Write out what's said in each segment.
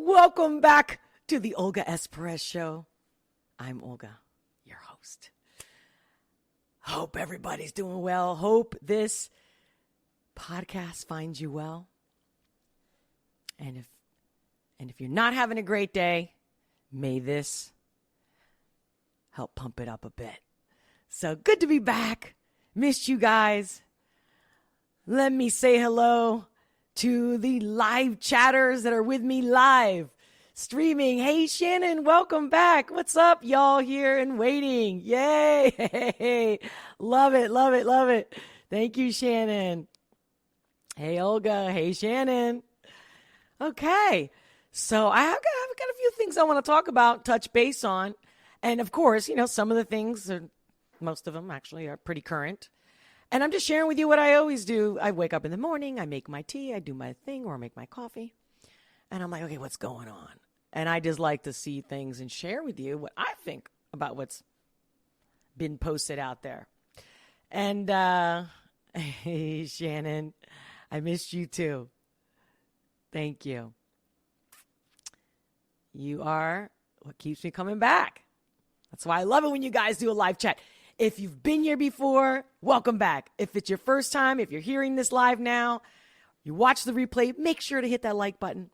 Welcome back to the Olga S. Pérez Show. I'm Olga, your host. Hope everybody's doing well. Hope this podcast finds you well. And if you're not having a great day, may this help pump it up a bit. So good to be back. Missed you guys. Let me say hello to the live chatters that are with me live streaming. Hey, Shannon, welcome back. What's up, y'all here and waiting? Yay. Love it, love it, love it. Thank you, Shannon. Hey, Olga. Hey, Shannon. Okay. So I've got a few things I want to talk about, touch base on. And of course, some of the things, most of them actually are pretty current. And I'm just sharing with you what I always do. I wake up in the morning, I make my tea, I do my thing, or I make my coffee. And I'm like, okay, what's going on? And I just like to see things and share with you what I think about what's been posted out there. And, hey, Shannon, I missed you too. Thank you. You are what keeps me coming back. That's why I love it when you guys do a live chat. If you've been here before, welcome back. If it's your first time, if you're hearing this live now, you watch the replay, make sure to hit that like button.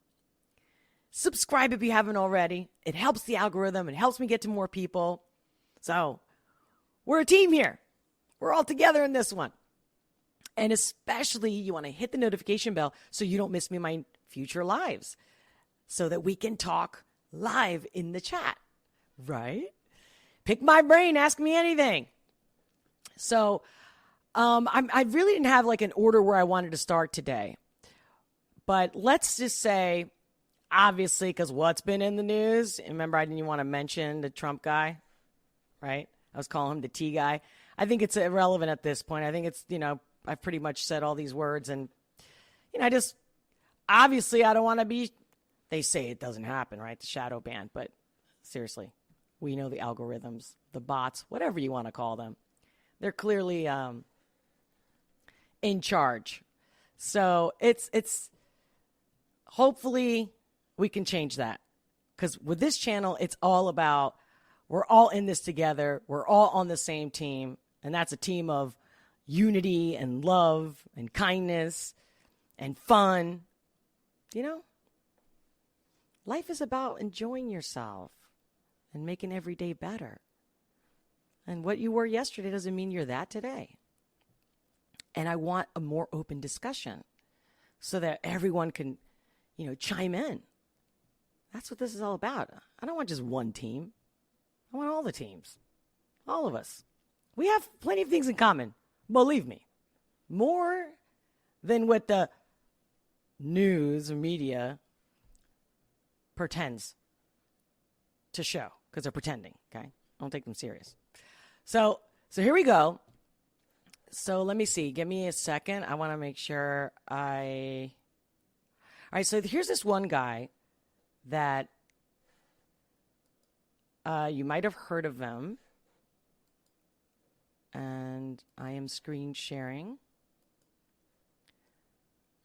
Subscribe if you haven't already. It helps the algorithm. It helps me get to more people. So we're a team here. We're all together in this one. And especially you want to hit the notification bell so you don't miss me in my future lives so that we can talk live in the chat, right? Pick my brain, ask me anything. So I really didn't have like an order where I wanted to start today. But let's just say, obviously, because what's been in the news, remember I didn't want to mention the Trump guy, right? I was calling him the T guy. I think it's irrelevant at this point. I think it's, I've pretty much said all these words. And, obviously I don't want to be, they say it doesn't happen, right? The shadow ban. But seriously. We know the algorithms, the bots, whatever you want to call them. They're clearly in charge. So it's hopefully we can change that. Because with this channel, it's all about we're all in this together. We're all on the same team. And that's a team of unity and love and kindness and fun. Life is about enjoying yourself and making every day better. And what you were yesterday doesn't mean you're that today. And I want a more open discussion so that everyone can, chime in. That's what this is all about. I don't want just one team. I want all the teams. All of us. We have plenty of things in common. Believe me. More than what the news or media pretends to show. Because they're pretending, okay? Don't take them serious. So here we go. So let me see. Give me a second. I want to make sure All right, so here's this one guy that you might have heard of him. And I am screen sharing.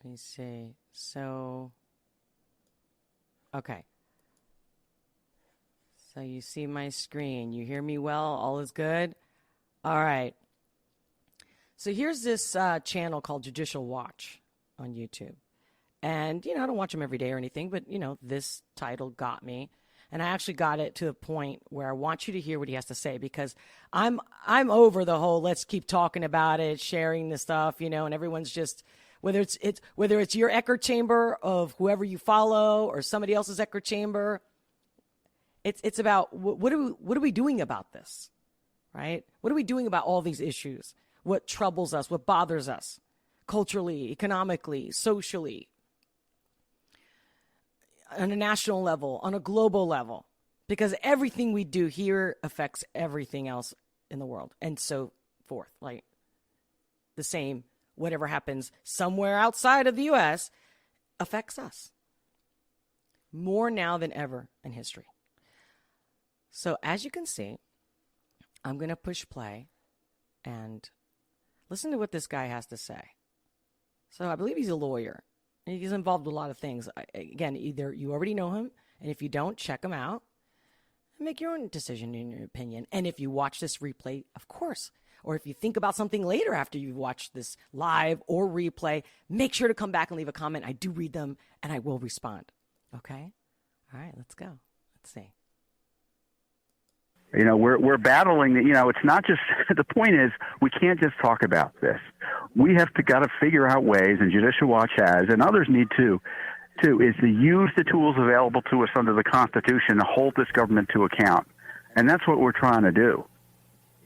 Let me see. So, okay. So you see my screen. You hear me well? All is good? All right. So here's this channel called Judicial Watch on YouTube. And, I don't watch them every day or anything, but, this title got me. And I actually got it to a point where I want you to hear what he has to say because I'm over the whole let's keep talking about it, sharing the stuff, and everyone's just whether it's your echo chamber of whoever you follow or somebody else's echo chamber. It's about what are we doing about this, right? What are we doing about all these issues? What troubles us? What bothers us culturally, economically, socially, on a national level, on a global level? Because everything we do here affects everything else in the world and so forth. Like the same, whatever happens somewhere outside of the U.S. affects us more now than ever in history. So as you can see, I'm going to push play and listen to what this guy has to say. So I believe he's a lawyer. He's involved with a lot of things. Again, either you already know him, and if you don't, check him out and make your own decision in your opinion. And if you watch this replay, of course, or if you think about something later after you've watched this live or replay, make sure to come back and leave a comment. I do read them, and I will respond. Okay? All right, let's go. Let's see. You know, we're battling. You know, it's not just the point is we can't just talk about this. We have got to figure out ways, and Judicial Watch has, and others need to, is to use the tools available to us under the Constitution to hold this government to account, and that's what we're trying to do.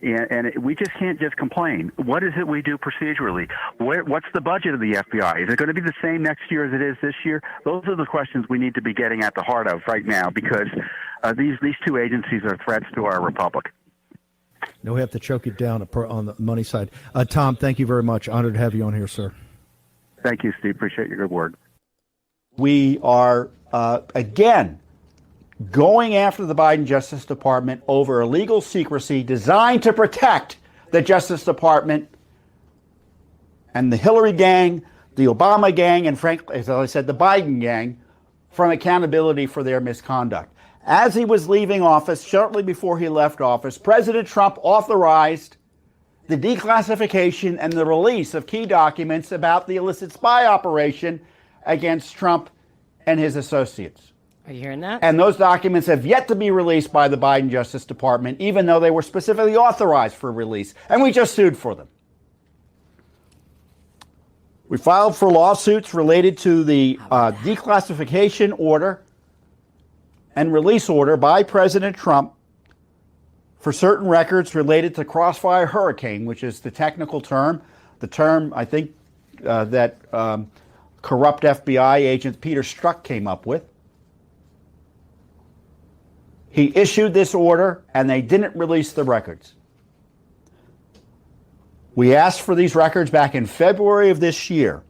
And we just can't just complain. What is it we do procedurally? What's the budget of the FBI? Is it going to be the same next year as it is this year? Those are the questions we need to be getting at the heart of right now, because these two agencies are threats to our republic. No, we have to choke it down on the money side. Tom, thank you very much. Honored to have you on here, sir. Thank you, Steve. Appreciate your good word. We are, again, going after the Biden Justice Department over illegal secrecy designed to protect the Justice Department and the Hillary gang, the Obama gang, and frankly, as I said, the Biden gang from accountability for their misconduct. As he was leaving office, shortly before he left office, President Trump authorized the declassification and the release of key documents about the illicit spy operation against Trump and his associates. Are you hearing that? And those documents have yet to be released by the Biden Justice Department, even though they were specifically authorized for release. And we just sued for them. We filed for lawsuits related to the declassification order and release order by President Trump for certain records related to Crossfire Hurricane, which is the technical term, the term I think that corrupt FBI agent Peter Strzok came up with. He issued this order, and they didn't release the records. We asked for these records back in February of this year.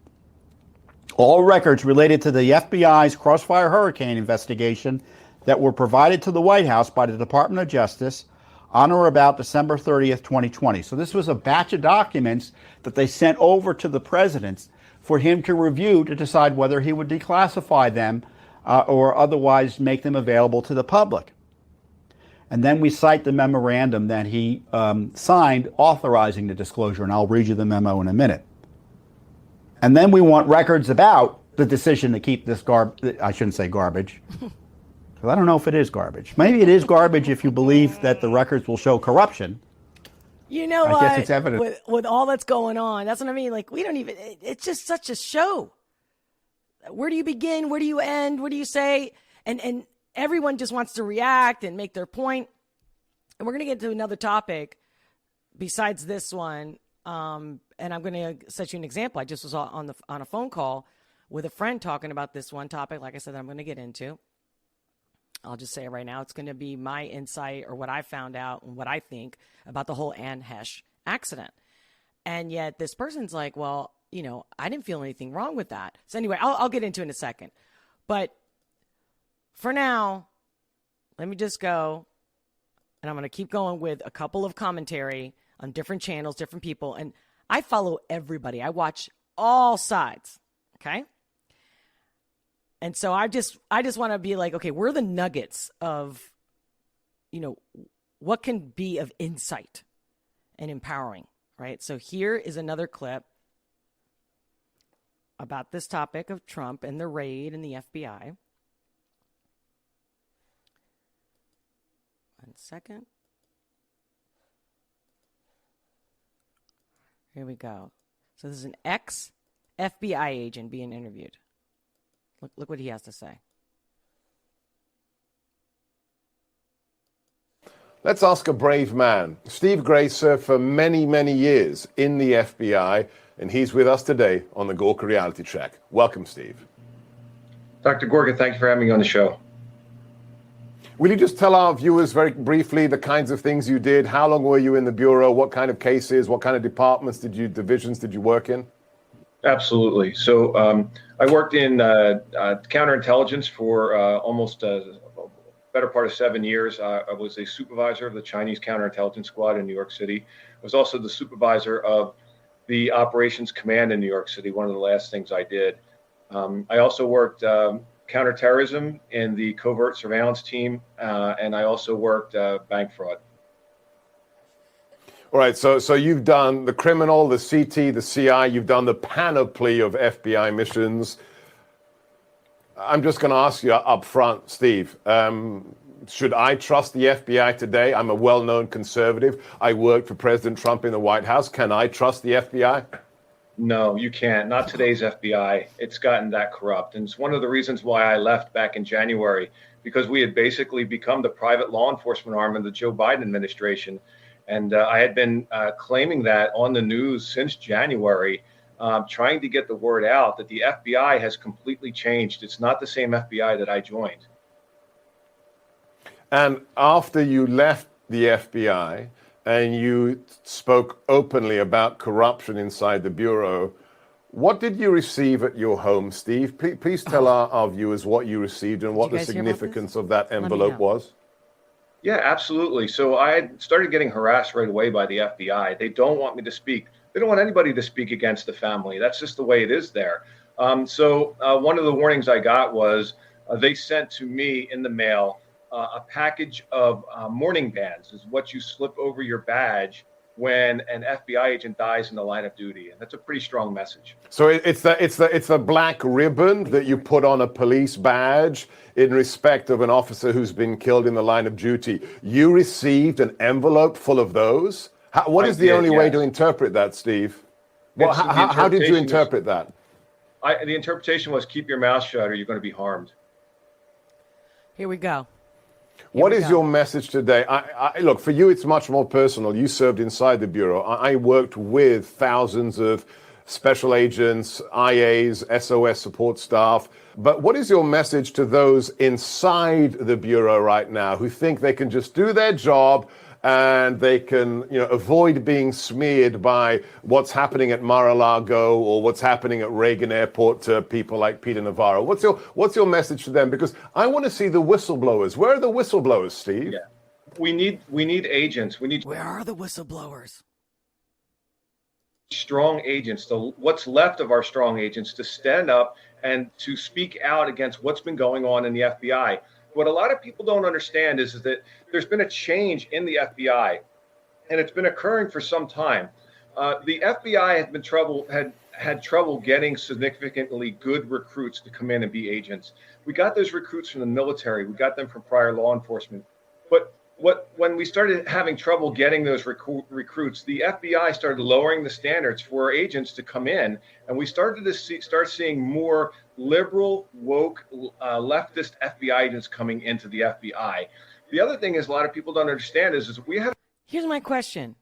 All records related to the FBI's Crossfire Hurricane investigation that were provided to the White House by the Department of Justice on or about December 30th, 2020. So this was a batch of documents that they sent over to the president for him to review to decide whether he would declassify them or otherwise make them available to the public. And then we cite the memorandum that he signed authorizing the disclosure, and I'll read you the memo in a minute. And then we want records about the decision to keep this I shouldn't say garbage, because I don't know if it is garbage. Maybe it is garbage if you believe that the records will show corruption. You know I what? guess it's evident. With all that's going on, that's what I mean. Like, we don't even, it's just such a show. Where do you begin? Where do you end? What do you say? And everyone just wants to react and make their point. And we're going to get to another topic besides this one. And I'm going to set you an example. I just was on a phone call with a friend talking about this one topic, like I said, that I'm going to get into. I'll just say it right now. It's going to be my insight or what I found out and what I think about the whole Ann Heche accident. And yet this person's like, well, you know, I didn't feel anything wrong with that. So anyway, I'll get into it in a second. But for now, let me just go. And I'm going to keep going with a couple of commentary on different channels, different people. And I follow everybody. I watch all sides. Okay. And so I just want to be like, okay, where are the nuggets of, you know, what can be of insight and empowering, right? So here is another clip about this topic of Trump and the raid and the FBI. One second. Here we go. So this is an ex-FBI agent being interviewed. Look what he has to say. Let's ask a brave man. Steve Gray served for many, many years in the FBI, and he's with us today on the Gorka Reality Check. Welcome, Steve. Dr. Gorka, thank you for having me on the show. Will you just tell our viewers very briefly the kinds of things you did? How long were you in the Bureau? What kind of cases? What kind of divisions did you work in? Absolutely. So I worked in counterintelligence for almost a better part of 7 years. I was a supervisor of the Chinese counterintelligence squad in New York City. I was also the supervisor of the operations command in New York City, one of the last things I did. I also worked counterterrorism in the covert surveillance team, and I also worked bank fraud. All right, so you've done the criminal, the CT, the CI, you've done the panoply of FBI missions. I'm just going to ask you up front, Steve, should I trust the FBI today? I'm a well-known conservative. I worked for President Trump in the White House. Can I trust the FBI? No, you can't. Not today's FBI. It's gotten that corrupt. And it's one of the reasons why I left back in January, because we had basically become the private law enforcement arm of the Joe Biden administration. And I had been claiming that on the news since January, trying to get the word out that the FBI has completely changed. It's not the same FBI that I joined. And after you left the FBI and you spoke openly about corruption inside the Bureau, what did you receive at your home, Steve? Please tell our viewers what you received and what the significance of that envelope was. Yeah, absolutely. So I started getting harassed right away by the FBI. They don't want me to speak. They don't want anybody to speak against the family. That's just the way it is there. So one of the warnings I got was they sent to me in the mail a package of mourning bands, is what you slip over your badge when an FBI agent dies in the line of duty, and that's a pretty strong message. So it's the black ribbon that you put on a police badge in respect of an officer who's been killed in the line of duty. You received an envelope full of those. What is the only way to interpret that, Steve? Well, how did you interpret that? The interpretation was keep your mouth shut or you're going to be harmed. Here we go. What is your message today? Look, for you, it's much more personal. You served inside the Bureau. I worked with thousands of special agents, IAs, SOS support staff. But what is your message to those inside the Bureau right now who think they can just do their job and they can, avoid being smeared by what's happening at Mar-a-Lago or what's happening at Reagan Airport to people like Peter Navarro? What's your message to them? Because I want to see the whistleblowers. Where are the whistleblowers, Steve? Yeah. We need agents. Where are the whistleblowers? Strong agents, what's left of our strong agents, to stand up and to speak out against what's been going on in the FBI. What a lot of people don't understand is that there's been a change in the FBI, and it's been occurring for some time. The FBI had trouble getting significantly good recruits to come in and be agents. We got those recruits from the military. We got them from prior law enforcement. But when we started having trouble getting those recruits, the FBI started lowering the standards for agents to come in, and we started to start seeing more liberal, woke, leftist FBI agents coming into the FBI. The other thing is a lot of people don't understand is we have. Here's my question: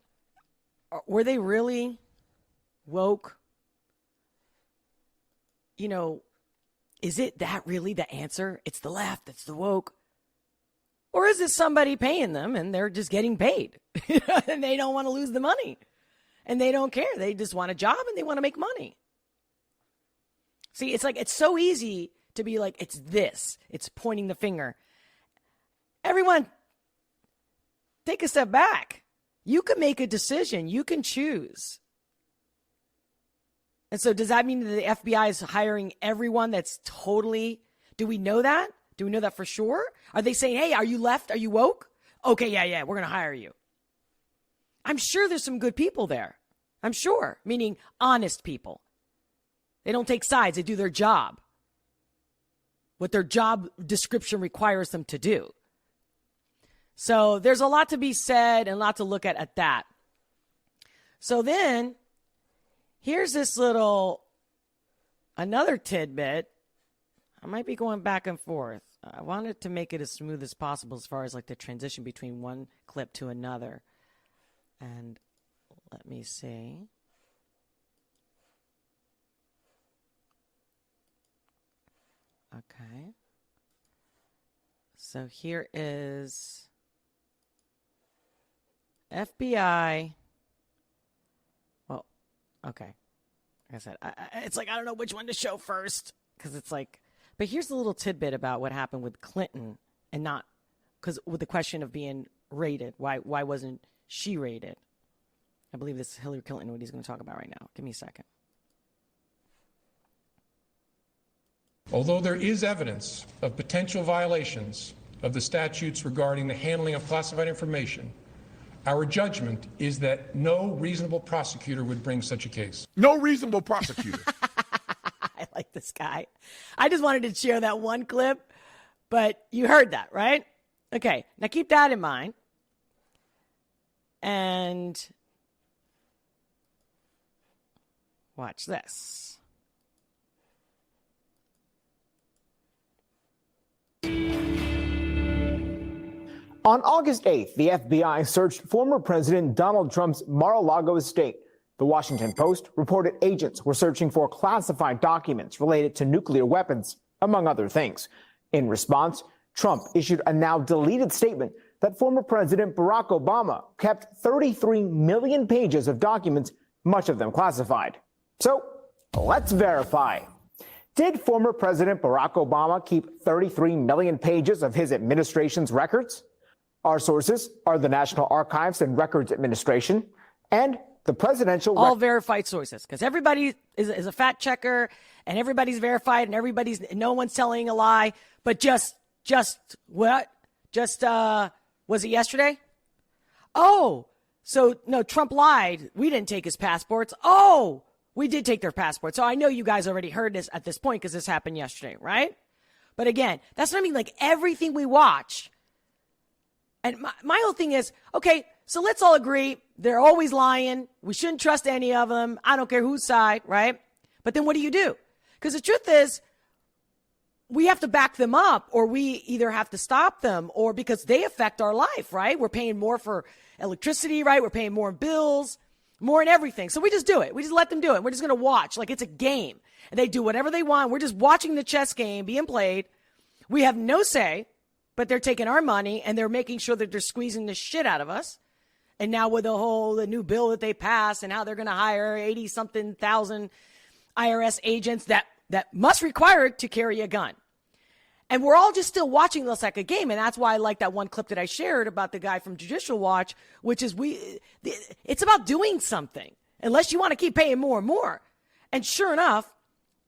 were they really woke? Is it that really the answer? It's the left. It's the woke. Or is it somebody paying them and they're just getting paid and they don't want to lose the money and they don't care. They just want a job and they want to make money. See, it's so easy to be like, it's this, it's pointing the finger. Everyone, take a step back. You can make a decision. You can choose. And so does that mean that the FBI is hiring everyone that's totally, do we know that? Do we know that for sure? Are they saying, hey, are you left? Are you woke? Okay, yeah, we're going to hire you. I'm sure there's some good people there. I'm sure, meaning honest people. They don't take sides. They do their job. What their job description requires them to do. So there's a lot to be said and a lot to look at that. So then, here's this another tidbit. I might be going back and forth. I wanted to make it as smooth as possible as far as like the transition between one clip to another. And let me see. Okay. So here is FBI. Well, okay. Like I said, it's like I don't know which one to show first because it's like. But here's a little tidbit about what happened with Clinton and not because with the question of being raided. Why wasn't she raided? I believe this is Hillary Clinton, what he's going to talk about right now. Give me a second. Although there is evidence of potential violations of the statutes regarding the handling of classified information, our judgment is that no reasonable prosecutor would bring such a case. No reasonable prosecutor. I like this guy. I just wanted to share that one clip, but you heard that, right? Okay, now keep that in mind. And watch this. On August 8th, the FBI searched former President Donald Trump's Mar-a-Lago estate. The Washington Post reported agents were searching for classified documents related to nuclear weapons, among other things. In response, Trump issued a now deleted statement that former President Barack Obama kept 33 million pages of documents, much of them classified. So let's verify. Did former President Barack Obama keep 33 million pages of his administration's records? Our sources are the National Archives and Records Administration and the presidential... All verified sources, because everybody is a fact checker and everybody's verified and no one's telling a lie. But just what? Was it yesterday? Oh, so no, Trump lied. We didn't take his passports. Oh, we did take their passports. So I know you guys already heard this at this point because this happened yesterday, right? But again, that's what I mean. Like everything we watch. And my whole thing is, okay, so let's all agree they're always lying. We shouldn't trust any of them. I don't care whose side, right? But then what do you do? Because the truth is, we have to back them up, or we either have to stop them, or because they affect our life, right? We're paying more for electricity, right? We're paying more in bills, more in everything. So we just do it. We just let them do it. We're just going to watch like it's a game. And they do whatever they want. We're just watching the chess game being played. We have no say. But they're taking our money and they're making sure that they're squeezing the shit out of us. And now with the new bill that they passed and how they're going to hire 80-something thousand IRS agents that must require it to carry a gun. And we're all just still watching this like a game. And that's why I like that one clip that I shared about the guy from Judicial Watch, which is it's about doing something unless you want to keep paying more and more. And sure enough,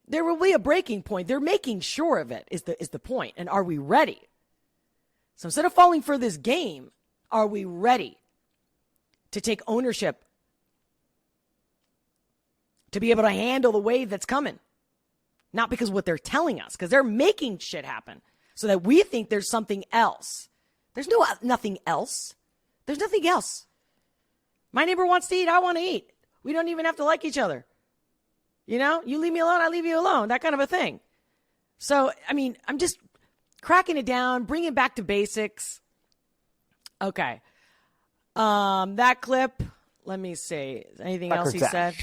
there will be a breaking point. They're making sure of it is the point. And are we ready? So instead of falling for this game, are we ready to take ownership, to be able to handle the wave that's coming? Not because of what they're telling us, because they're making shit happen so that we think there's something else. There's nothing else. There's nothing else. My neighbor wants to eat. I want to eat. We don't even have to like each other. You know, you leave me alone, I leave you alone. That kind of a thing. So, I mean, I'm just cracking it down, bring it back to basics. Okay. That clip, let me see. Anything else he said?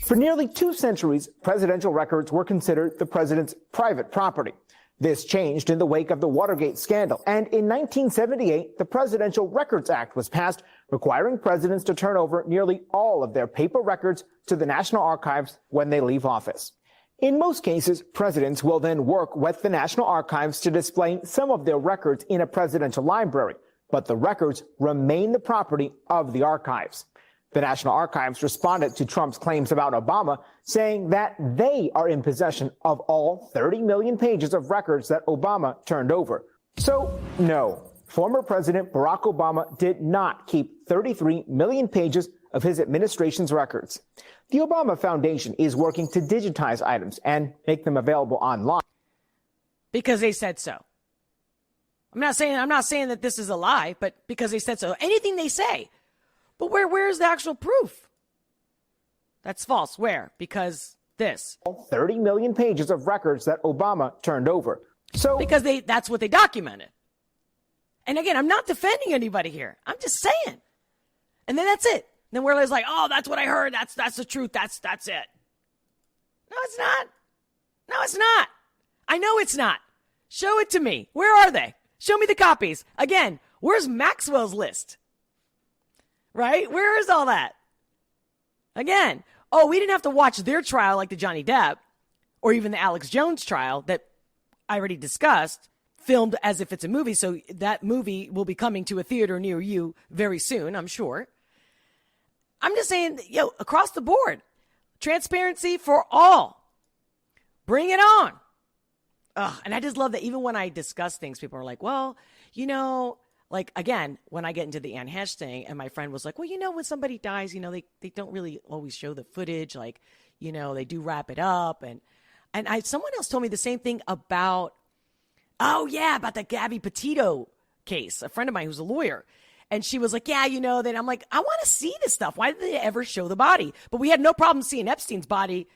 For nearly 2 centuries, presidential records were considered the president's private property. This changed in the wake of the Watergate scandal. And in 1978, the Presidential Records Act was passed, requiring presidents to turn over nearly all of their paper records to the National Archives when they leave office. In most cases, presidents will then work with the National Archives to display some of their records in a presidential library, but the records remain the property of the archives. The National Archives responded to Trump's claims about Obama, saying that they are in possession of all 30 million pages of records that Obama turned over. So, no, former President Barack Obama did not keep 33 million pages of his administration's records. The Obama Foundation is working to digitize items and make them available online. Because they said so. I'm not saying that this is a lie, but because they said so. Anything they say. But where's the actual proof? That's false. Where? Because this. 30 million pages of records that Obama turned over. So because that's what they documented. And again, I'm not defending anybody here. I'm just saying. And then that's it. Then we're like, oh, that's what I heard. That's the truth. That's it. No, it's not. No, it's not. I know it's not. Show it to me. Where are they? Show me the copies. Again, where's Maxwell's list? Right? Where is all that? Again, oh, we didn't have to watch their trial like the Johnny Depp or even the Alex Jones trial that I already discussed, filmed as if it's a movie. So that movie will be coming to a theater near you very soon, I'm sure. I'm just saying, across the board, transparency for all. Bring it on. And I just love that even when I discuss things, people are like, well, you know, like, again, when I get into the Anne Heche thing, and my friend was like, well, you know, when somebody dies, you know, they don't really always show the footage. Like, you know, they do wrap it up. And someone else told me the same thing about the Gabby Petito case, a friend of mine who's a lawyer. And she was like, yeah, you know, then I'm like, I want to see this stuff. Why did they ever show the body? But we had no problem seeing Epstein's body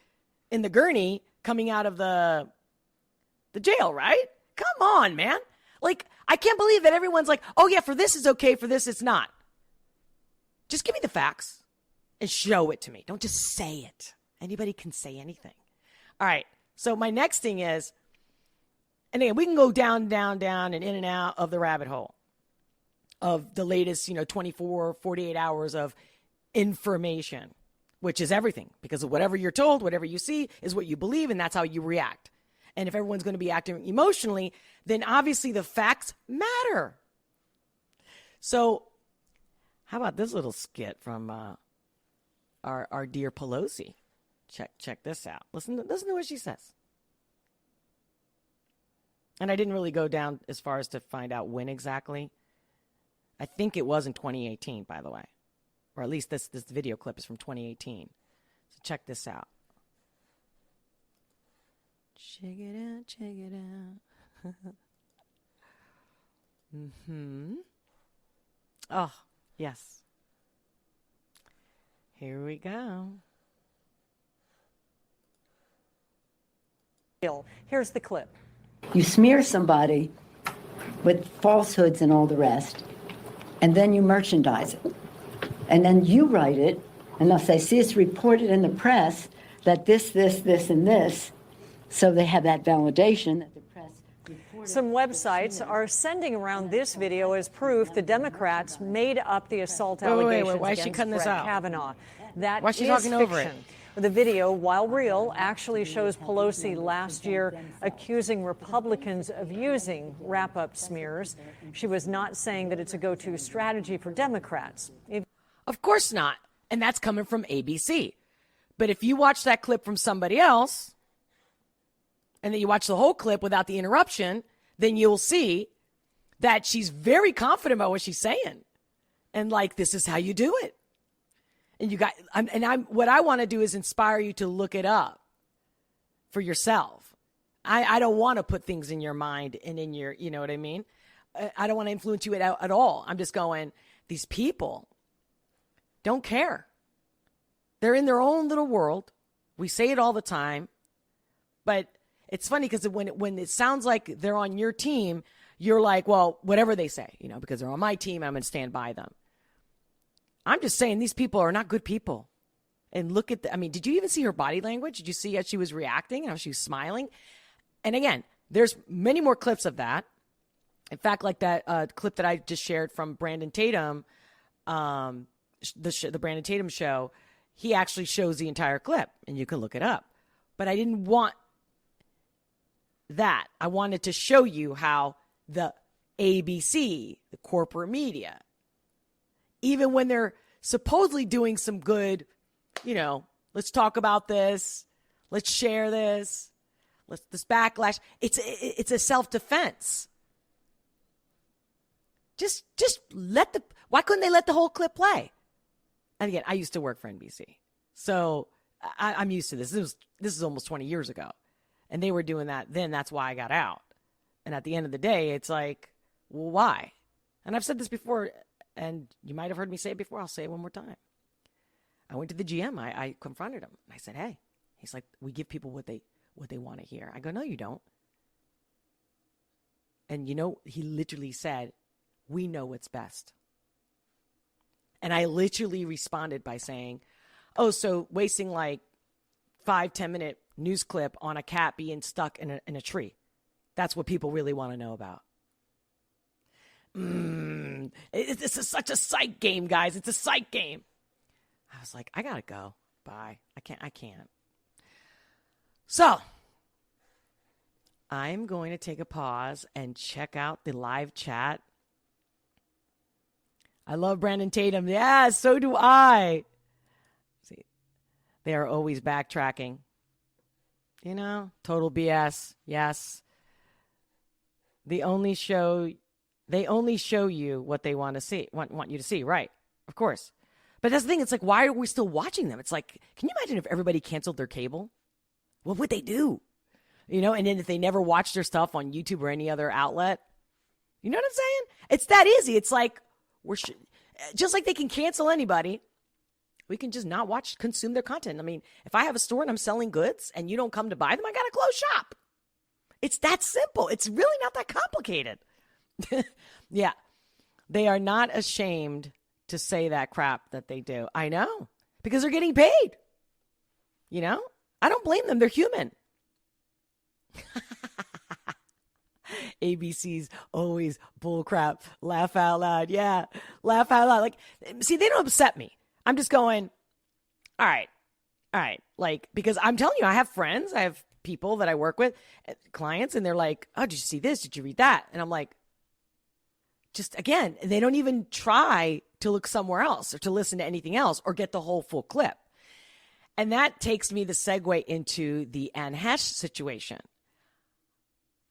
in the gurney coming out of the jail, right? Come on, man. Like, I can't believe that everyone's like, oh, yeah, for this it's okay, for this it's not. Just give me the facts and show it to me. Don't just say it. Anybody can say anything. All right. So my next thing is, and again, we can go down, and in and out of the rabbit hole of the latest, 24, 48 hours of information, which is everything, because of whatever you're told, whatever you see is what you believe, and that's how you react. And if everyone's going to be acting emotionally, then obviously the facts matter. So how about this little skit from our dear Pelosi? Check this out. Listen to what she says. And I didn't really go down as far as to find out when exactly. I think it was in 2018, by the way. Or at least this video clip is from 2018. So check this out. Check it out. Oh, yes. Here we go. Here's the clip. You smear somebody with falsehoods and all the rest, and then you merchandise it. And then you write it, and they'll say, see, it's reported in the press that this, and this, so they have that validation that the press reported. Some websites are sending around this video as proof the Democrats made up the assault allegations Why is she against cutting this Brett out? Kavanaugh. That Why is she is talking over fiction. it? The video, while real, actually shows Pelosi last year accusing Republicans of using wrap-up smears. She was not saying that it's a go-to strategy for Democrats. Of course not. And that's coming from ABC. But if you watch that clip from somebody else, and then you watch the whole clip without the interruption, then you'll see that she's very confident about what she's saying. And like, this is how you do it. And what I want to do is inspire you to look it up for yourself. I don't want to put things in your mind and in your, you know what I mean? I don't want to influence you at all. I'm just going, these people don't care. They're in their own little world. We say it all the time, but it's funny because when it sounds like they're on your team, you're like, well, whatever they say, because they're on my team, I'm going to stand by them. I'm just saying these people are not good people. And look at did you even see her body language? Did you see how she was reacting, how she was smiling? And again, there's many more clips of that. In fact, like that clip that I just shared from Brandon Tatum, the Brandon Tatum show, he actually shows the entire clip, and you can look it up. But I didn't want that. I wanted to show you how the ABC, the corporate media, even when they're supposedly doing some good, let's talk about this, let's share this, this backlash. It's a self-defense. Just why couldn't they let the whole clip play? And again, I used to work for NBC, so I'm used to this. This is almost 20 years ago, and they were doing that then. That's why I got out. And at the end of the day, it's like, well, why? And I've said this before, and you might have heard me say it before. I'll say it one more time. I went to the GM. I confronted him. I said, hey. He's like, we give people what they want to hear. I go, no, you don't. And he literally said, we know what's best. And I literally responded by saying, oh, so wasting like 5-10 minute news clip on a cat being stuck in a tree. That's what people really want to know about. This is such a psych game, guys. It's a psych game. I was like, I gotta go. Bye. I can't. So I'm going to take a pause and check out the live chat. I love Brandon Tatum. Yeah, so do I. See, they are always backtracking. Total BS. Yes. They only show you what they want to see, want you to see, right? Of course. But that's the thing. It's like, why are we still watching them? It's like, can you imagine if everybody canceled their cable? What would they do? You know, and then if they never watched their stuff on YouTube or any other outlet, you know what I'm saying? It's that easy. It's like, just like they can cancel anybody, we can just not consume their content. I mean, if I have a store and I'm selling goods and you don't come to buy them, I got to close shop. It's that simple. It's really not that complicated. Yeah. They are not ashamed to say that crap that they do. I know, because they're getting paid. You know, I don't blame them. They're human. ABC's always bullcrap. Laugh out loud. Yeah. Laugh out loud. Like, see, they don't upset me. I'm just going, all right. Like, because I'm telling you, I have friends, I have people that I work with, clients, and they're like, oh, did you see this? Did you read that? And I'm like, just again, they don't even try to look somewhere else or to listen to anything else or get the whole full clip. And that takes me the segue into the Anne Heche situation.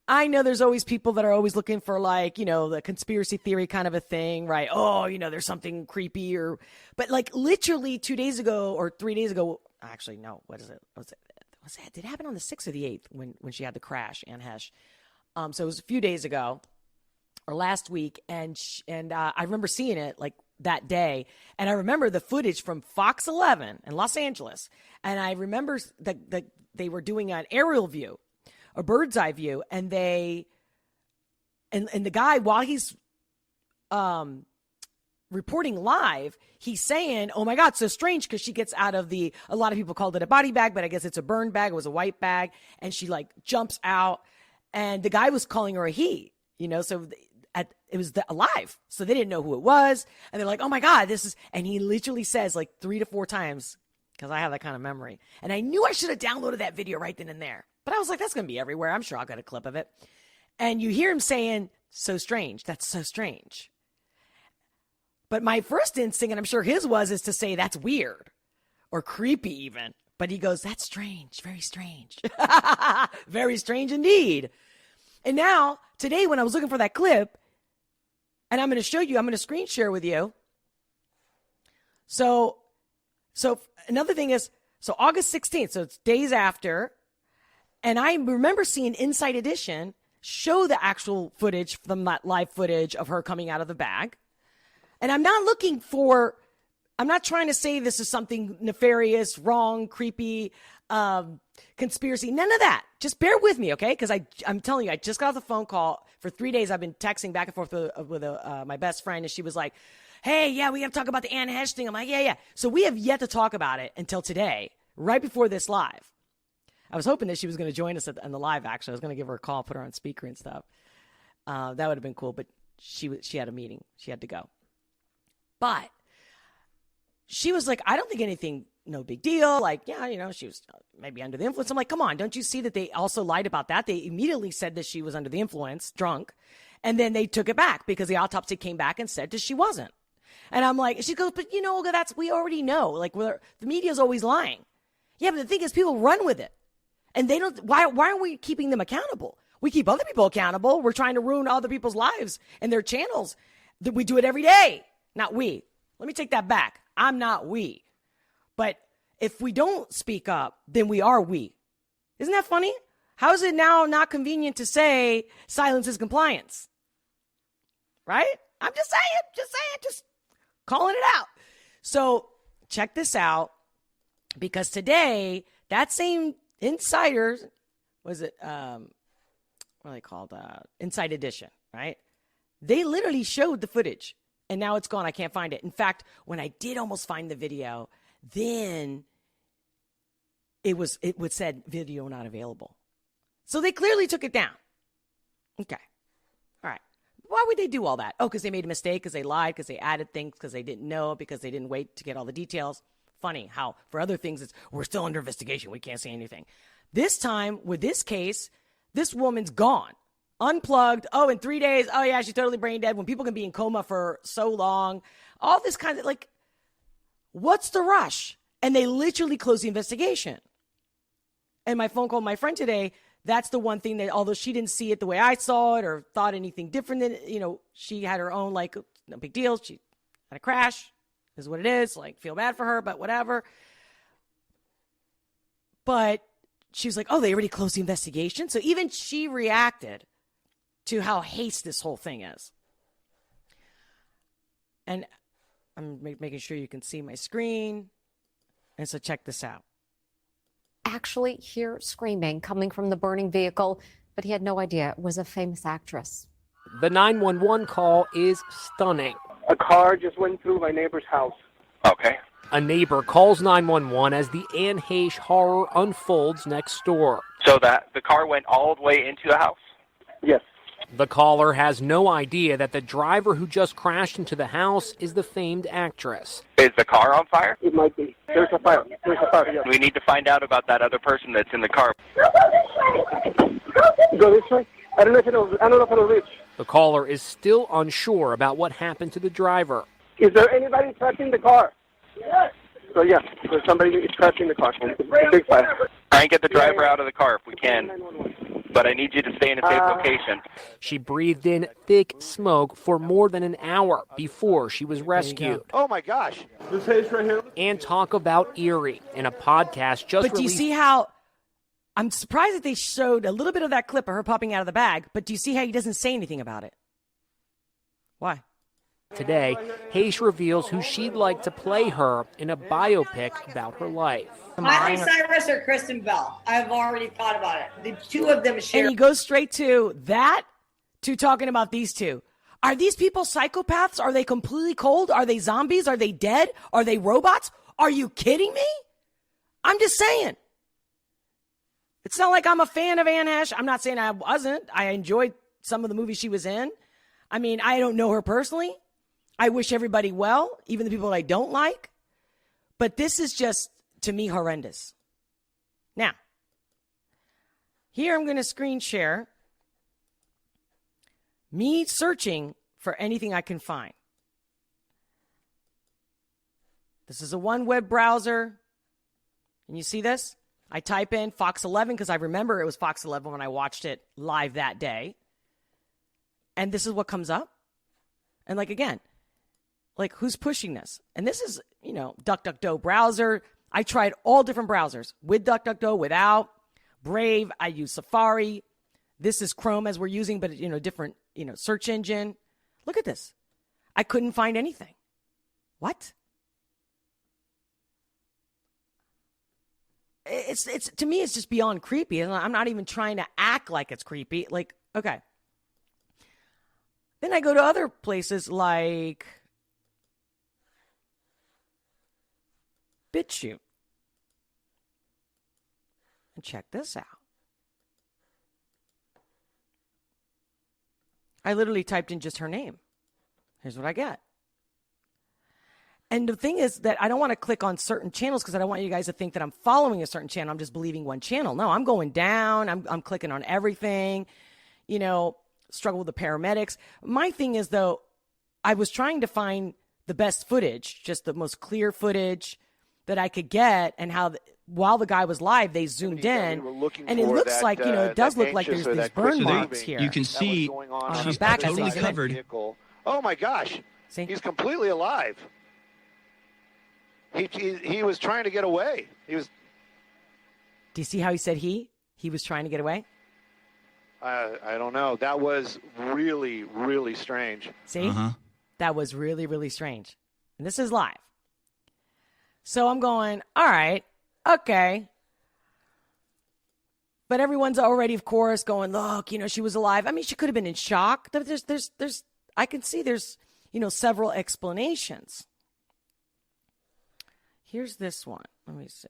I know there's always people that are always looking for, like, you know, the conspiracy theory kind of a thing, right? Oh, you know, there's something creepy but like literally 2 days ago or 3 days ago, actually, no, what is it? Did it happen on the 6th or the 8th when she had the crash, Anne Heche? So it was a few days ago or last week. And I remember seeing it like that day. And I remember the footage from Fox 11 in Los Angeles. And I remember that they were doing an aerial view, a bird's eye view. And the guy, while he's reporting live, he's saying, oh my God, so strange, because she gets out of a lot of people called it a body bag, but I guess it's a burn bag. It was a white bag. And she like jumps out, and the guy was calling her a he, you know, so it was alive. So they didn't know who it was. And they're like, oh my God, and he literally says like 3 to 4 times, because I have that kind of memory. And I knew I should have downloaded that video right then and there. But I was like, that's going to be everywhere. I'm sure I'll get a clip of it. And you hear him saying, so strange. That's so strange. But my first instinct, and I'm sure his is to say that's weird or creepy even. But he goes, that's strange, very strange. Very strange indeed. And now, today when I was looking for that clip, and I'm going to show you, I'm going to screen share with you. So another thing is, so August 16th, so it's days after, and I remember seeing Inside Edition show the actual footage from that live footage of her coming out of the bag. And I'm not trying to say this is something nefarious, wrong, creepy, conspiracy. None of that. Just bear with me, okay? Because I'm telling you, I just got off the phone call. For 3 days, I've been texting back and forth with my best friend, and she was like, hey, yeah, we got to talk about the Anne Heche thing. I'm like, yeah. So we have yet to talk about it until today, right before this live. I was hoping that she was going to join us on the live, actually. I was going to give her a call, put her on speaker and stuff. That would have been cool, but she had a meeting. She had to go. But she was like, I don't think anything, no big deal. Like, yeah, you know, she was maybe under the influence. I'm like, come on, don't you see that they also lied about that? They immediately said that she was under the influence, drunk. And then they took it back because the autopsy came back and said that she wasn't. And I'm like, she goes, but you know, Olga, we already know. Like, the media's always lying. Yeah, but the thing is, people run with it. And they don't, why aren't we keeping them accountable? We keep other people accountable. We're trying to ruin other people's lives and their channels. We do it every day. Not we. Let me take that back. I'm not we. But if we don't speak up, then we are we. Isn't that funny? How is it now not convenient to say silence is compliance? Right? I'm just saying, just calling it out. So check this out, because today, that same insider, was it, what are they called? Inside Edition, right? They literally showed the footage. And now it's gone. I can't find it. In fact, when I did almost find the video, then it would said video not available. So they clearly took it down. Okay. All right. Why would they do all that? Oh, because they made a mistake, because they lied, because they added things, because they didn't know, because they didn't wait to get all the details. Funny how for other things, we're still under investigation. We can't say anything. This time, with this case, this woman's gone. Unplugged. Oh, in 3 days. Oh, yeah, she's totally brain dead. When people can be in coma for so long. All this kind of, like, what's the rush? And they literally closed the investigation. And my phone call, my friend today, That's the one thing that, although she didn't see it the way I saw it or thought anything different than, she had her own, like, no big deal. She had a crash, is what it is. Like, feel bad for her, but whatever. But she was like, oh, they already closed the investigation? So even she reacted to how hasty this whole thing is. And I'm making sure you can see my screen. And so check this out. Actually hear screaming coming from the burning vehicle, but he had no idea it was a famous actress. The 911 call is stunning. A car just went through my neighbor's house. Okay. A neighbor calls 911 as the Anne Heche horror unfolds next door. So that the car went all the way into the house? Yes. The caller has no idea that the driver who just crashed into the house is the famed actress. Is the car on fire? It might be. There's a fire. Yes. We need to find out about that other person that's in the car. Go this way? I don't know if it'll reach. The caller is still unsure about what happened to the driver. Is there anybody trapped in the car? Yes. So yeah, there's somebody is trapped in the car. It's a big fire. Try and get the driver out of the car if we can. But I need you to stay in a safe location. She breathed in thick smoke for more than an hour before she was rescued. Oh my gosh. This Heche right here. And talk about eerie in a podcast just But do you see how, I'm surprised that they showed a little bit of that clip of her popping out of the bag, but do you see how he doesn't say anything about it? Why? Today, Heche reveals who she'd like to play her in a biopic about her life. Miley Cyrus or Kristen Bell? I've already thought about it. The two of them share. And he goes straight to that, to talking about these two. Are these people psychopaths? Are they completely cold? Are they zombies? Are they dead? Are they robots? Are you kidding me? I'm just saying. It's not like I'm a fan of Anne Heche. I'm not saying I wasn't. I enjoyed some of the movies she was in. I mean, I don't know her personally. I wish everybody well, even the people I don't like. But this is just, to me, horrendous. Now, here I'm going to screen share me searching for anything I can find. This is a one web browser. Can you see this? I type in Fox 11 because I remember it was Fox 11 when I watched it live that day. And this is what comes up. And like, again, like, who's pushing this? And this is, DuckDuckGo browser. I tried all different browsers with DuckDuckGo, without. Brave, I use Safari. This is Chrome as we're using, but, different, search engine. Look at this. I couldn't find anything. What? It's to me, it's just beyond creepy. And I'm not even trying to act like it's creepy. Like, okay. Then I go to other places like BitChute. And check this out. I literally typed in just her name. Here's what I get. And the thing is that I don't want to click on certain channels because I don't want you guys to think that I'm following a certain channel. I'm just believing one channel. No, I'm going down. I'm clicking on everything. Struggle with the paramedics. My thing is, though, I was trying to find the best footage, just the most clear footage that I could get, and how while the guy was live, they zoomed in, and it looks like, it does look like there's these burn marks here. You can see on she's her back totally covered. Oh my gosh. See? He's completely alive. He was trying to get away. He was. Do you see how he said he was trying to get away? I don't know. That was really, really strange. See? That was really, really strange. And this is live. So I'm going, all right, okay. But everyone's already, of course, going, look, she was alive. I mean, she could have been in shock. I can see there's, several explanations. Here's this one. Let me see.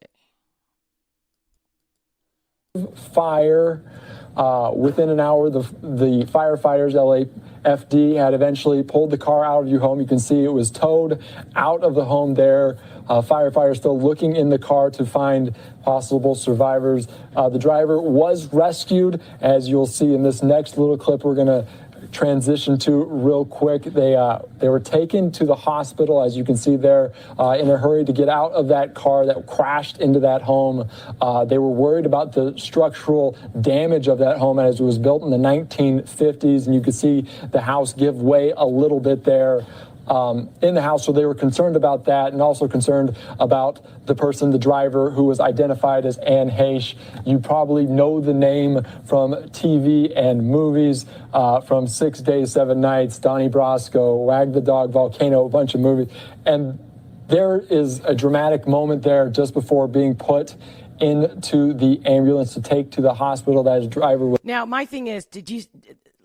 Fire. Within an hour, the firefighters, LAFD, had eventually pulled the car out of your home. You can see it was towed out of the home there. Firefighters still looking in the car to find possible survivors. The driver was rescued, as you'll see in this next little clip we're going to transition to real quick. They were taken to the hospital, as you can see there, in a hurry to get out of that car that crashed into that home. They were worried about the structural damage of that home as it was built in the 1950s, and you could see the house give way a little bit there. In the house, so they were concerned about that, and also concerned about the person, the driver, who was identified as Ann Heche. You probably know the name from TV and movies, from 6 Days, 7 Nights, Donnie Brasco, Wag the Dog, Volcano, a bunch of movies. And there is a dramatic moment there just before being put into the ambulance to take to the hospital. That driver was. Now, my thing is, did you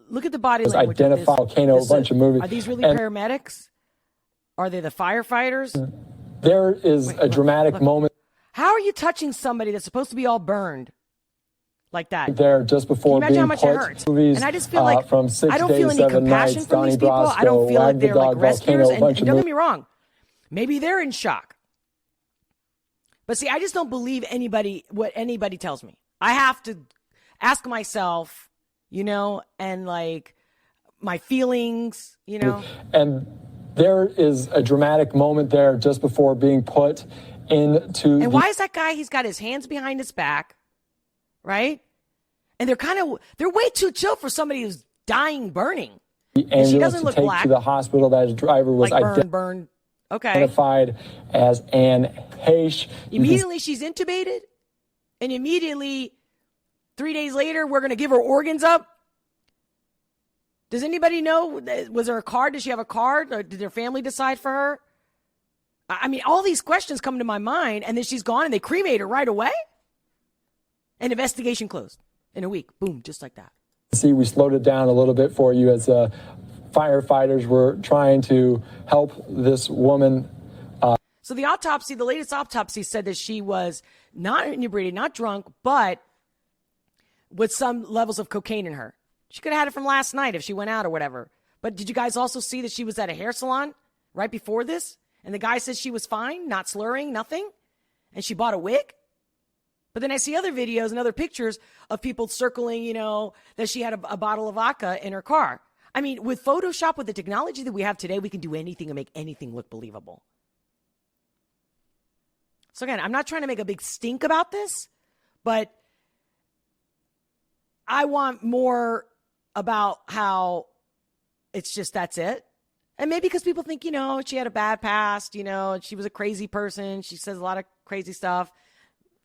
look at the body was language? Identified Volcano, a bunch of movies. Are these really paramedics? Are they the firefighters? There is a dramatic moment. How are you touching somebody that's supposed to be all burned like that? There just before Can you imagine being how much it put hurts? movies, And I just feel like from 6 I don't Days, feel any 7 compassion Nights, from Donnie these people. Brasco, I don't feel like Wag the they're like Dog, rescuers. Volcano, And don't get me wrong, maybe they're in shock. But see, I just don't believe what anybody tells me. I have to ask myself, and like my feelings, And there is a dramatic moment there just before being put into. And why is that guy? He's got his hands behind his back, right? And they're way too chill for somebody who's dying, burning. The And she ambulance doesn't to look take black. to the hospital. That driver was Like burned. Okay. identified as Ann Heche. Immediately she's intubated, and immediately 3 days later we're going to give her organs up. Does anybody know? Was there a card? Does she have a card? Or did their family decide for her? I mean, all these questions come to my mind, and then she's gone, and they cremate her right away? And investigation closed in a week. Boom, just like that. See, we slowed it down a little bit for you as firefighters were trying to help this woman. So the latest autopsy said that she was not inebriated, not drunk, but with some levels of cocaine in her. She could have had it from last night if she went out or whatever. But did you guys also see that she was at a hair salon right before this? And the guy says she was fine, not slurring, nothing. And she bought a wig. But then I see other videos and other pictures of people circling, that she had a bottle of vodka in her car. I mean, with Photoshop, with the technology that we have today, we can do anything and make anything look believable. So again, I'm not trying to make a big stink about this, but I want more about how it's just that's it. And maybe because people think, she had a bad past, she was a crazy person. She says a lot of crazy stuff.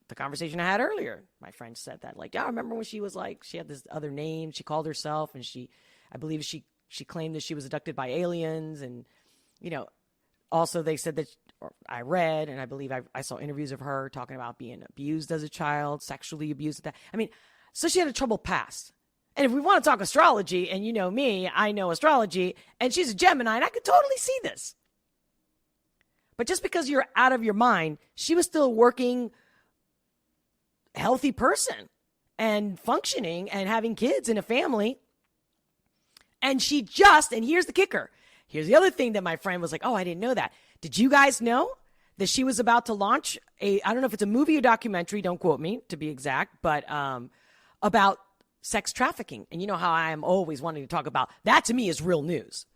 The conversation I had earlier, my friend said that, like, yeah, I remember when she was like, she had this other name. She called herself, and I believe she claimed that she was abducted by aliens. And, also they said that, or I read, and I believe I saw interviews of her talking about being abused as a child, sexually abused. So she had a troubled past. And if we want to talk astrology, and me, I know astrology, and she's a Gemini, and I could totally see this. But just because you're out of your mind, she was still working, healthy person and functioning and having kids and a family. And and here's the kicker. Here's the other thing that my friend was like, oh, I didn't know that. Did you guys know that she was about to launch I don't know if it's a movie or documentary, don't quote me to be exact, but about sex trafficking. And you know how I am always wanting to talk about that. To me is real news.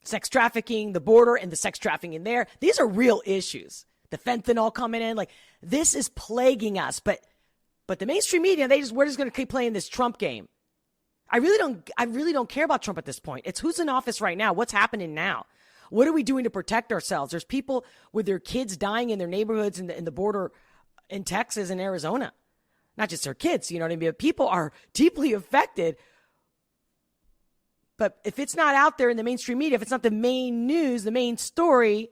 Sex trafficking, the border and the sex trafficking in there. These are real issues. The fentanyl coming in, like this is plaguing us. But the mainstream media, we're just going to keep playing this Trump game. I really don't care about Trump at this point. It's who's in office right now. What's happening now? What are we doing to protect ourselves? There's people with their kids dying in their neighborhoods in the border in Texas and Arizona. Not just their kids, you know what I mean? But people are deeply affected. But if it's not out there in the mainstream media, if it's not the main news, the main story.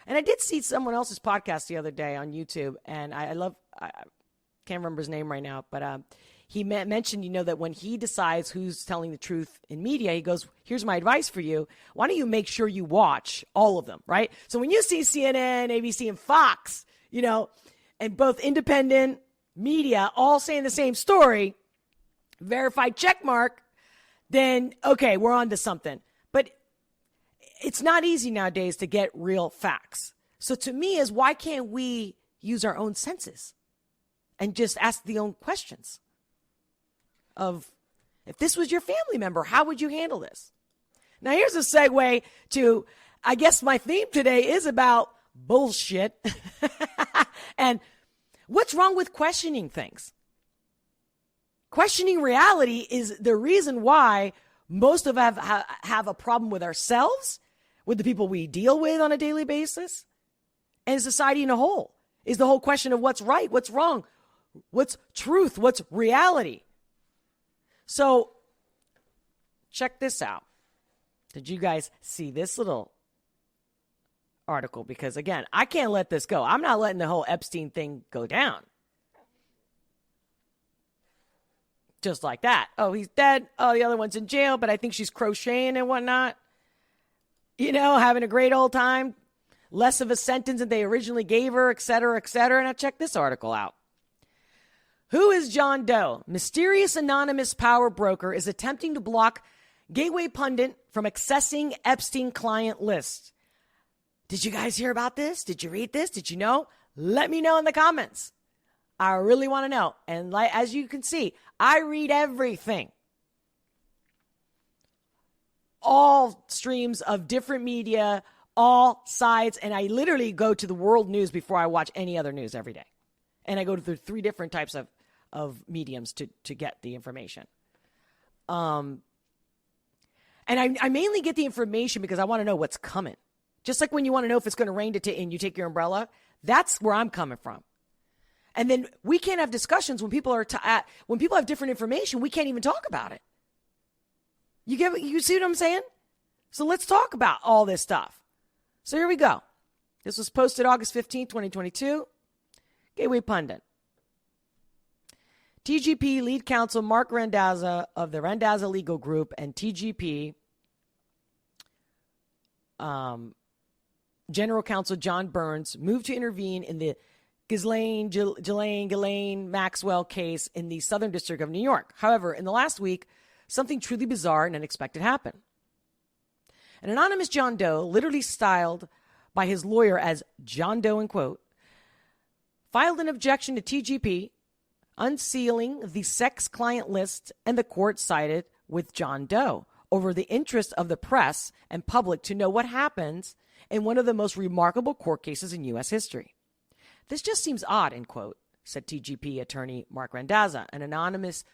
And I did see someone else's podcast the other day on YouTube, and I can't remember his name right now, but he mentioned, that when he decides who's telling the truth in media, he goes, here's my advice for you. Why don't you make sure you watch all of them, right? So when you see CNN, ABC, and Fox, and both independent media all saying the same story, verified check mark, then, okay, we're on to something. But it's not easy nowadays to get real facts. So to me is, why can't we use our own senses and just ask the own questions of, If this was your family member, how would you handle this? Now, here's a segue to, I guess my theme today is about bullshit. And what's wrong with questioning things? Questioning reality is the reason why most of us have a problem with ourselves, with the people we deal with on a daily basis, and society in a whole. Is the whole question of what's right, what's wrong, what's truth, what's reality. So check this out. Did you guys see this little article? Because again, I can't let this go. I'm not letting the whole Epstein thing go down. Just like that. Oh, he's dead. Oh, the other one's in jail, but I think she's crocheting and whatnot. You know, having a great old time. Less of a sentence than they originally gave her, et cetera, et cetera. Now check this article out. Who is John Doe? Mysterious anonymous power broker is attempting to block Gateway Pundit from accessing Epstein client list. Did you guys hear about this? Did you read this? Did you know? Let me know in the comments. I really want to know. And as you can see, I read everything. All streams of different media, all sides, and I literally go to the world news before I watch any other news every day. And I go to the 3 different types of mediums to get the information. And I mainly get the information because I want to know what's coming. Just like when you want to know if it's going to rain and you take your umbrella, that's where I'm coming from. And then we can't have discussions when people when people have different information. We can't even talk about it. You see what I'm saying? So let's talk about all this stuff. So here we go. This was posted August 15, 2022. Gateway Pundit. TGP lead counsel Mark Randazza of the Randazza Legal Group and TGP General Counsel John Burns moved to intervene in the Ghislaine Maxwell case in the Southern District of New York. However, in the last week, something truly bizarre and unexpected happened. An anonymous John Doe, literally styled by his lawyer as John Doe in quote, filed an objection to TGP, unsealing the sex client list, and the court sided with John Doe over the interest of the press and public to know what happens in one of the most remarkable court cases in U.S. history. This just seems odd, end quote, said TGP attorney Mark Randazza, an anonymous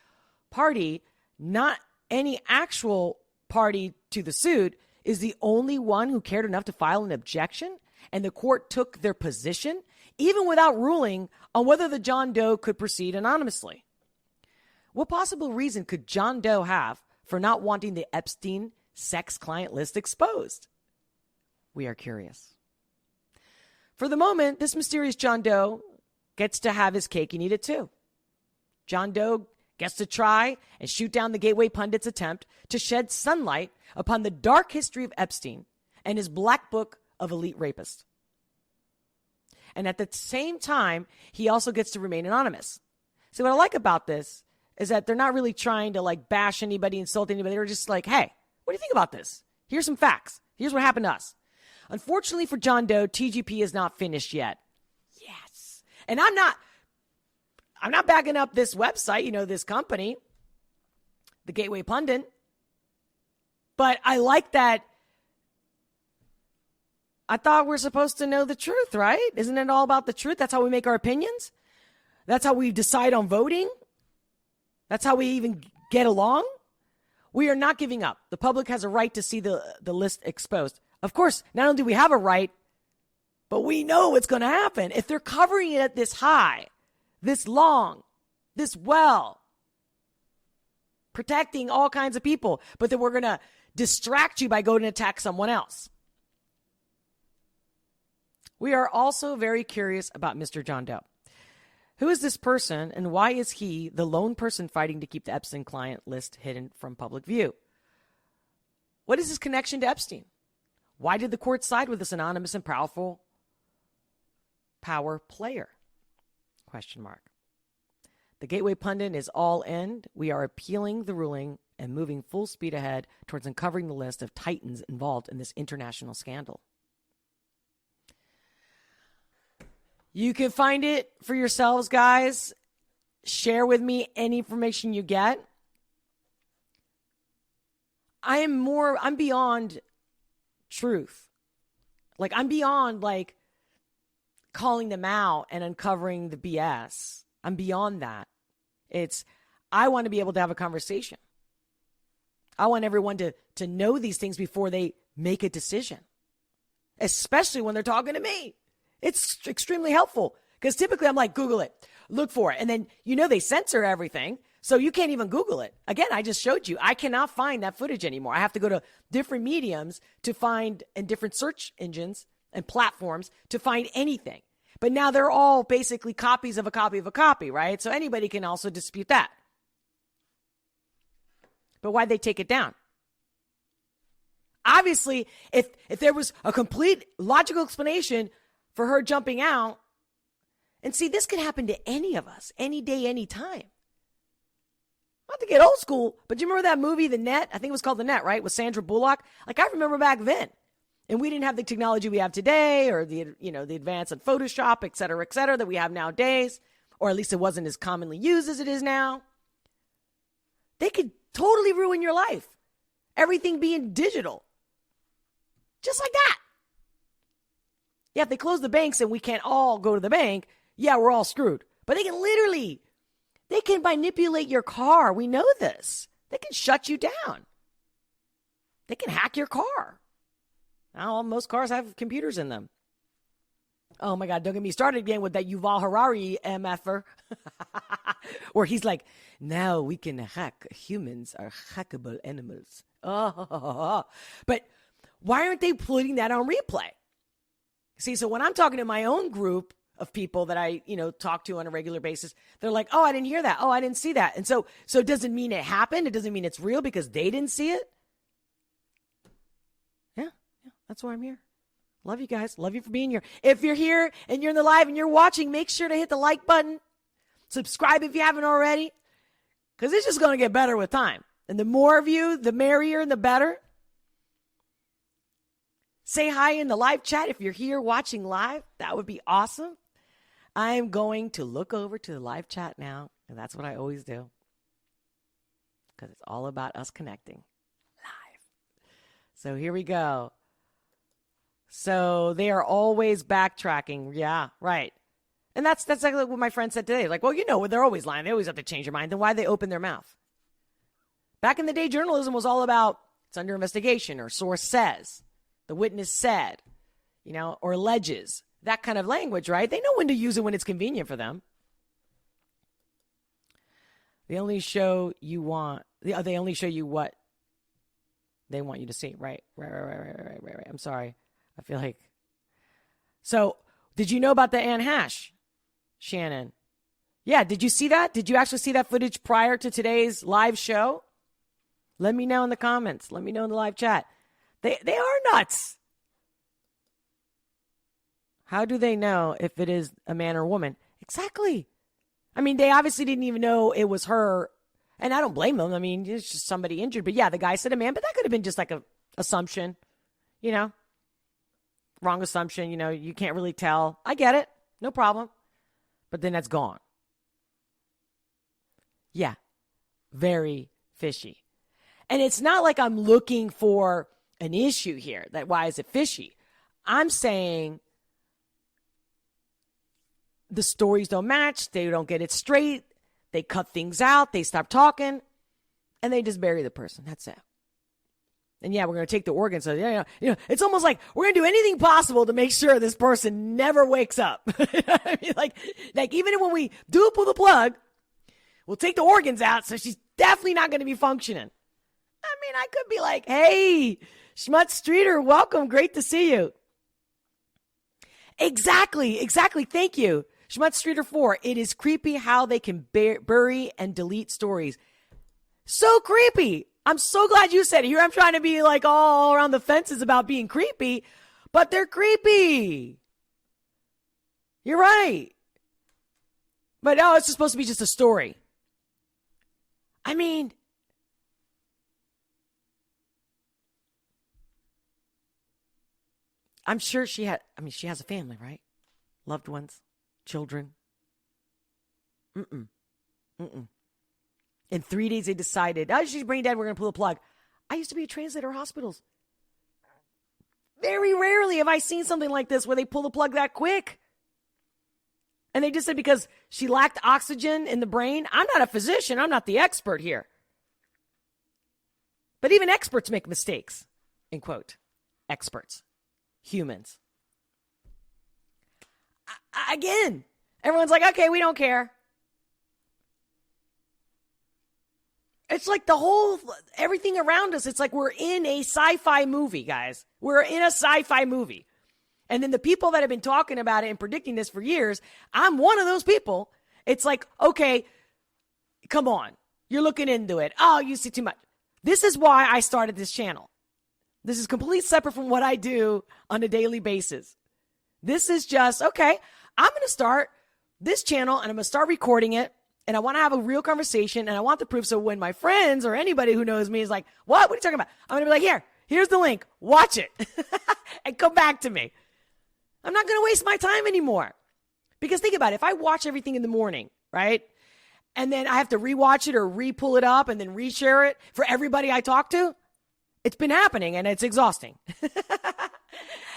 party, not any actual party to the suit, is the only one who cared enough to file an objection, and the court took their position, even without ruling on whether the John Doe could proceed anonymously. What possible reason could John Doe have for not wanting the Epstein sex client list exposed? We are curious. For the moment, this mysterious John Doe gets to have his cake and eat it too. John Doe gets to try and shoot down the Gateway Pundit's attempt to shed sunlight upon the dark history of Epstein and his black book of elite rapists. And at the same time, he also gets to remain anonymous. So what I like about this is that they're not really trying to bash anybody, insult anybody. They're just like, hey, what do you think about this? Here's some facts. Here's what happened to us. Unfortunately for John Doe, TGP is not finished yet. Yes. And I'm not backing up this website, this company, the Gateway Pundit. But I like that. I thought we're supposed to know the truth, right? Isn't it all about the truth? That's how we make our opinions. That's how we decide on voting. That's how we even get along. We are not giving up. The public has a right to see the list exposed. Of course, not only do we have a right, but we know what's going to happen. If they're covering it at this high, this long, this well, protecting all kinds of people, but then we're going to distract you by going to attack someone else. We are also very curious about Mr. John Doe. Who is this person, and why is he the lone person fighting to keep the Epstein client list hidden from public view? What is his connection to Epstein? Why did the court side with this anonymous and powerful power player? Question mark. The Gateway Pundit is all in. We are appealing the ruling and moving full speed ahead towards uncovering the list of titans involved in this international scandal. You can find it for yourselves, guys. Share with me any information you get. I'm beyond truth. Like, I'm beyond, like, calling them out and uncovering the BS. I'm beyond that. I want to be able to have a conversation. I want everyone to know these things before they make a decision, especially when they're talking to me. It's extremely helpful because typically I'm like, Google it, look for it. And then, they censor everything. So you can't even Google it. Again, I just showed you. I cannot find that footage anymore. I have to go to different mediums to find, and different search engines and platforms to find anything. But now they're all basically copies of a copy of a copy, right? So anybody can also dispute that. But why'd they take it down? Obviously, if there was a complete logical explanation for her jumping out, and see, this could happen to any of us, any day, any time. Not to get old school, but do you remember that movie, The Net? I think it was called The Net, right? With Sandra Bullock. Like, I remember back then. And we didn't have the technology we have today, or the advance in Photoshop, et cetera, that we have nowadays. Or at least it wasn't as commonly used as it is now. They could totally ruin your life. Everything being digital. Just like that. Yeah, if they close the banks and we can't all go to the bank, yeah, we're all screwed. But they can manipulate your car. We know this. They can shut you down. They can hack your car. Now, most cars have computers in them. Oh, my God. Don't get me started again with that Yuval Harari MFer. Where he's like, now we can hack. Humans are hackable animals. Oh. But why aren't they putting that on replay? See, so when I'm talking to my own group of people that I, talk to on a regular basis, they're like, oh, I didn't hear that. Oh, I didn't see that. And so it doesn't mean it happened. It doesn't mean it's real because they didn't see it. Yeah, that's why I'm here. Love you guys. Love you for being here. If you're here and you're in the live and you're watching, make sure to hit the like button. Subscribe if you haven't already, because it's just going to get better with time. And the more of you, the merrier and the better. Say hi in the live chat if you're here watching live. That would be awesome. I'm going to look over to the live chat now, and that's what I always do, because it's all about us connecting live. So here we go. So they are always backtracking. Yeah, right. And that's exactly what my friend said today. Like, well, they're always lying. They always have to change their mind. Then why they open their mouth? Back in the day, journalism was all about it's under investigation or source says, the witness said, or alleges. That kind of language, right? They know when to use it when it's convenient for them. They only show you what they want you to see. Right. I'm sorry. I feel like. So, did you know about the Anne Hash, Shannon? Yeah, did you see that? Did you actually see that footage prior to today's live show? Let me know in the comments. Let me know in the live chat. They are nuts. How do they know if it is a man or a woman? Exactly. I mean, they obviously didn't even know it was her. And I don't blame them. I mean, it's just somebody injured. But yeah, the guy said a man, but that could have been just like a assumption, wrong assumption. You can't really tell. I get it. No problem. But then that's gone. Yeah. Very fishy. And it's not like I'm looking for an issue here. Why is it fishy? I'm saying the stories don't match. They don't get it straight. They cut things out. They stop talking. And they just bury the person. That's it. And yeah, we're going to take the organs. So it's almost like we're going to do anything possible to make sure this person never wakes up. I mean, like even when we do pull the plug, we'll take the organs out. So she's definitely not going to be functioning. I mean, I could be like, hey, Schmutz Streeter, welcome. Great to see you. Exactly. Thank you. Schmutz Streeter 4. It is creepy how they can bury and delete stories. So creepy. I'm so glad you said it. Here I'm trying to be like all around the fences about being creepy, but they're creepy. You're right. But no, it's supposed to be just a story. I mean, I'm sure she has a family, right? Loved ones, children. In 3 days, they decided, she's brain dead. We're going to pull the plug. I used to be a translator at hospitals. Very rarely have I seen something like this where they pull the plug that quick. And they just said because she lacked oxygen in the brain. I'm not a physician. I'm not the expert here. But even experts make mistakes, in quote. Experts. Humans. Again, everyone's like, okay, we don't care. It's like everything around us, it's like we're in a sci-fi movie, guys. We're in a sci-fi movie. And then the people that have been talking about it and predicting this for years, I'm one of those people. It's like, okay, come on. You're looking into it. Oh, you see too much. This is why I started this channel. This is completely separate from what I do on a daily basis. This is just, okay, I'm going to start this channel and I'm going to start recording it. And I want to have a real conversation and I want the proof. So when my friends or anybody who knows me is like, what are you talking about? I'm going to be like, here's the link. Watch it and come back to me. I'm not going to waste my time anymore. Because think about it. If I watch everything in the morning, right? And then I have to rewatch it or re-pull it up and then reshare it for everybody I talk to. It's been happening and it's exhausting.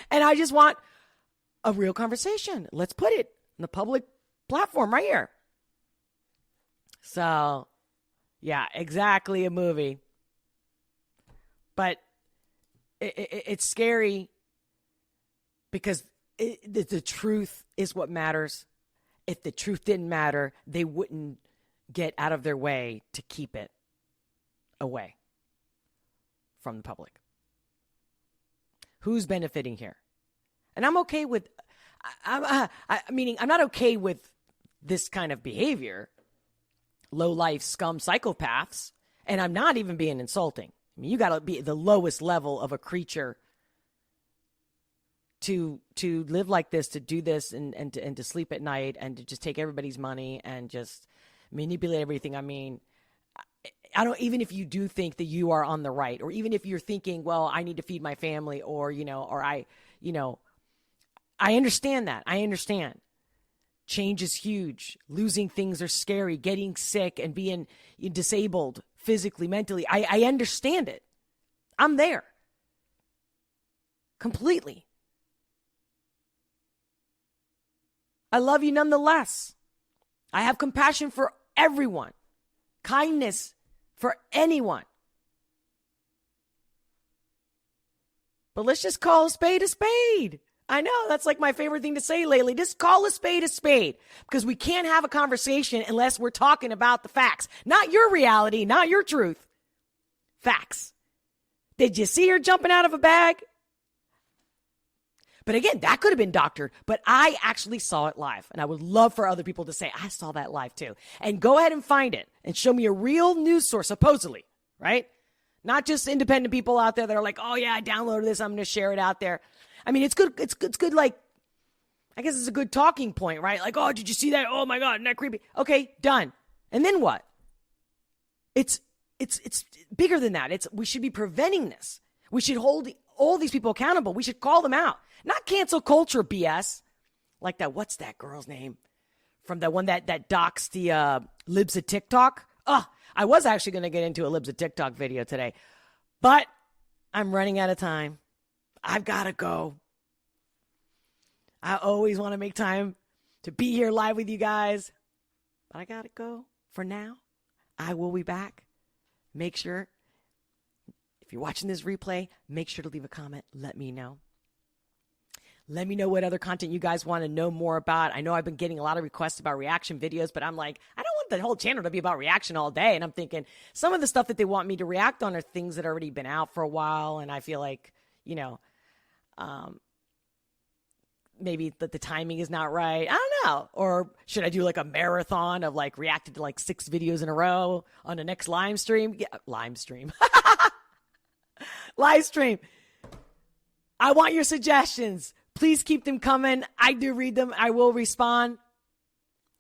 And I just want a real conversation. Let's put it in the public platform right here. So, yeah, exactly a movie. But it's scary because the truth is what matters. If the truth didn't matter, they wouldn't get out of their way to keep it away from the public. Who's benefiting here? And I'm okay with, meaning I'm not okay with this kind of behavior. Low-life scum psychopaths, and I'm not even being insulting. I mean, you got to be the lowest level of a creature to live like this, to do this, and to sleep at night, and to just take everybody's money and just manipulate everything. I mean, I don't, even if you do think that you are on the right, or even if you're thinking, well, I need to feed my family, or I understand that. I understand. Change is huge. Losing things are scary. Getting sick and being disabled physically, mentally. I understand it. I'm there. Completely. I love you nonetheless. I have compassion for everyone. Kindness for anyone. But let's just call a spade a spade. I know, that's like my favorite thing to say lately. Just call a spade, because we can't have a conversation unless we're talking about the facts. Not your reality, not your truth. Facts. Did you see her jumping out of a bag? But again, that could have been doctored, but I actually saw it live. And I would love for other people to say, I saw that live too. And go ahead and find it and show me a real news source, supposedly, right? Not just independent people out there that are like, oh yeah, I downloaded this, I'm going to share it out there. I mean, it's good. It's good. Like, I guess it's a good talking point, right? Like, oh, did you see that? Oh my God, isn't that creepy? Okay, done. And then what? It's bigger than that. We should be preventing this. We should hold all these people accountable. We should call them out. Not cancel culture BS. Like that, what's that girl's name? From that one that doxed the libs of TikTok. I was actually going to get into a libs of TikTok video today, but I'm running out of time. I've got to go. I always want to make time to be here live with you guys, but I got to go for now. I will be back. Make sure, if you're watching this replay, make sure to leave a comment. Let me know. Let me know what other content you guys want to know more about. I know I've been getting a lot of requests about reaction videos, but I'm like, I don't want the whole channel to be about reaction all day. And I'm thinking some of the stuff that they want me to react on are things that have already been out for a while. And I feel like, maybe the timing is not right. I don't know. Or should I do like a marathon of like reacted to like 6 videos in a row on the next live stream? Yeah, live stream. Live stream. I want your suggestions. Please keep them coming. I do read them. I will respond.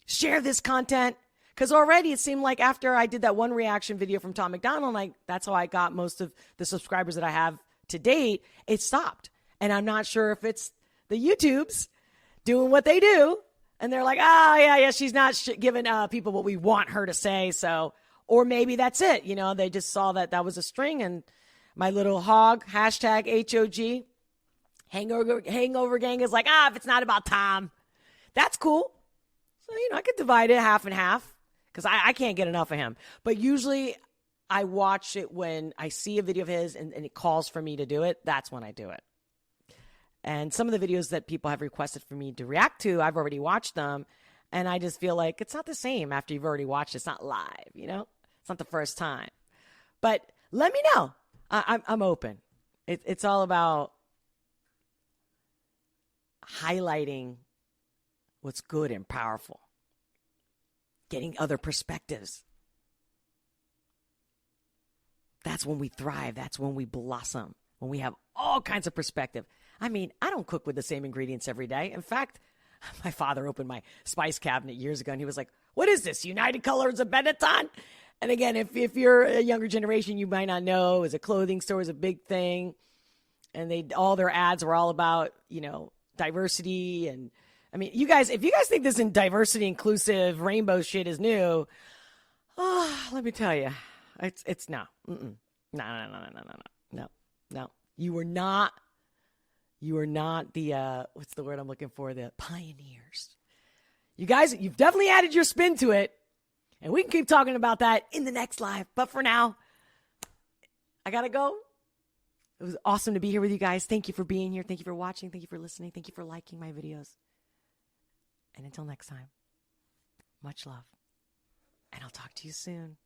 Share this content. Because already it seemed like after I did that one reaction video from Tom McDonald, that's how I got most of the subscribers that I have to date. It stopped. And I'm not sure if it's the YouTubes doing what they do. And they're like, yeah, she's not giving people what we want her to say. So, or maybe that's it. They just saw that was a string and My little hog, hashtag HOG, hangover gang is like, if it's not about Tom, that's cool. So, I could divide it half and half because I can't get enough of him. But usually I watch it when I see a video of his and it calls for me to do it. That's when I do it. And some of the videos that people have requested for me to react to, I've already watched them. And I just feel like it's not the same after you've already watched it. It's not live, It's not the first time. But let me know. I'm open. It's all about highlighting what's good and powerful. Getting other perspectives. That's when we thrive. That's when we blossom. When we have all kinds of perspective. I mean, I don't cook with the same ingredients every day. In fact, my father opened my spice cabinet years ago, and he was like, what is this, United Colors of Benetton? And again, if you're a younger generation, you might not know, as a clothing store is a big thing. And all their ads were all about, diversity. And I mean, if you guys think this in diversity, inclusive, rainbow shit is new, let me tell you, it's no. Mm-mm. No. You are not the, what's the word I'm looking for? The pioneers. You guys, you've definitely added your spin to it. And we can keep talking about that in the next live. But for now, I got to go. It was awesome to be here with you guys. Thank you for being here. Thank you for watching. Thank you for listening. Thank you for liking my videos. And until next time, much love. And I'll talk to you soon.